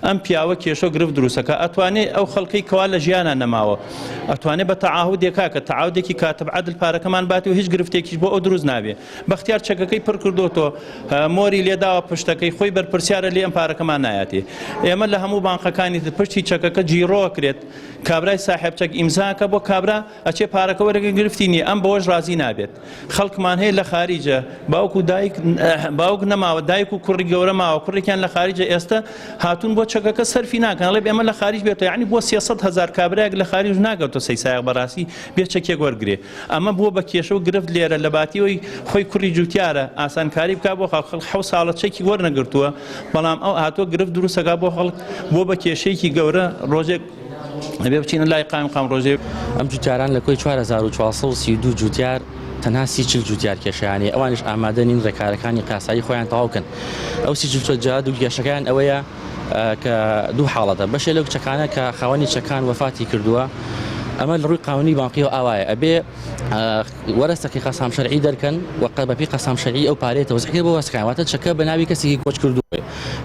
ئەم پیاوە کێشە و گرفت دروستەکە ئەتوانێت ئەو خەڵکەی کەوا لە ژیانە نەماوە ئەتوانێت بە تەعاهودێکا کە تەعاودێکی کاتب عەدل پارەکەمان باتێ و هیچ گرفتێکیش بۆ ئەو دروست نابێ بەختیار چەکەکەی پڕ کردوتەوە مۆری لێداوە پشتەکەی خۆی بەرپرسیارە لێ ئەم پارەکەمان نایەتێ ئێمە لە هەموو بانقەکانی پشتی چەکەکە جیرۆکرێت کابرای ساحب چەک ئیمزاکە بۆ کابرا ئەچێ پارەکە وەرەگە گرفتی نییە ئەم بەوەش ڕازی نابێت خەڵکمان هەیە لە خاریجە باوک نەماوە دایک و کوڕی گەورە ماوە کوڕێکیان لە خاریجە ئێستا هاتوون بۆ چەکەکە سەرفی ناکەن ئەڵێ ئێمە لە خارج بێتەوە یعنی بۆ 300,000 کابراەک لە خارج ناگەوتە سەیسایەک بەڕاستی بێ چەکێک وەرگێ ئەمە بووە بە کێشە و گرفت لێرە لە باتیەوەی خۆی کوڕی جوتیارە ئاسانکاری بکات بۆ خەڵک 7 ساڵە چەکی وەرنەگرتووە بەڵام ئەو هاتووە گرفت دروستەکە بۆ خەڵک بۆ بە کێشەیەکی گەورە ڕۆژێک ئەبێ بچینە لای قام ڕۆژێ ئەم جوتیاران لە کۆی 4432 جوتیار تەنها 30 جوتیار کێشیانی ئەوانش ئامادە نین ڕێکارەکانی قاسایی خۆیان تەواوکەن ئەو 30 جاد و کێشەکان ئەوەیە کە دوو حاڵەتە بەشێ لەو کچەکانە کە خاوەنی چەکان وەفاتی کردووە ئەمە لە ڕووی قانونی بانقیەوە ئاوایە ئەبێ وەرەستەکەی قەسام شەرعی دەرکەن و بەپی قەسام شەرعی ئەو پارەیە تەوزیع بۆ وەسکەکان واتە چەکە بە ناوی کەسێکی کۆچ کردووە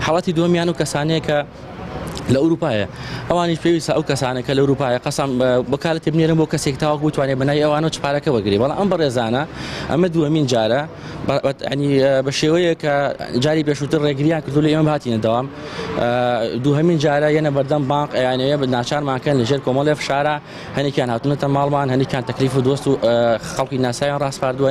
حاڵەتی دووەمیان و کەسانەیە کە لە ئەوروپایە ئەوانیش پێویستە ئەو کەسانەکە لە ئەوروپایە قەسام بەکالەتی بنێرن بۆ کەسێک تاواکو بتوانێت بەنای ئەوانە چپارەکە وەرگێ بەڵام ئەم بەڕێزانە ئەمە دووەمین جارە ینی بە شێوەیە کە جاری پێشووتر ڕێگریان کردو لە ئێمە هاتینە دەوام دووهەمین جارە یەنە بەردەم بانق یانەیە بە ناچارمانکەن لەژێر کۆمەڵێ فشارە هەنێکیان هاتوونەتە ماڵمان هەنێکیان تەکلیف و دۆست و خەڵکی ناسایان ڕاستپاردووە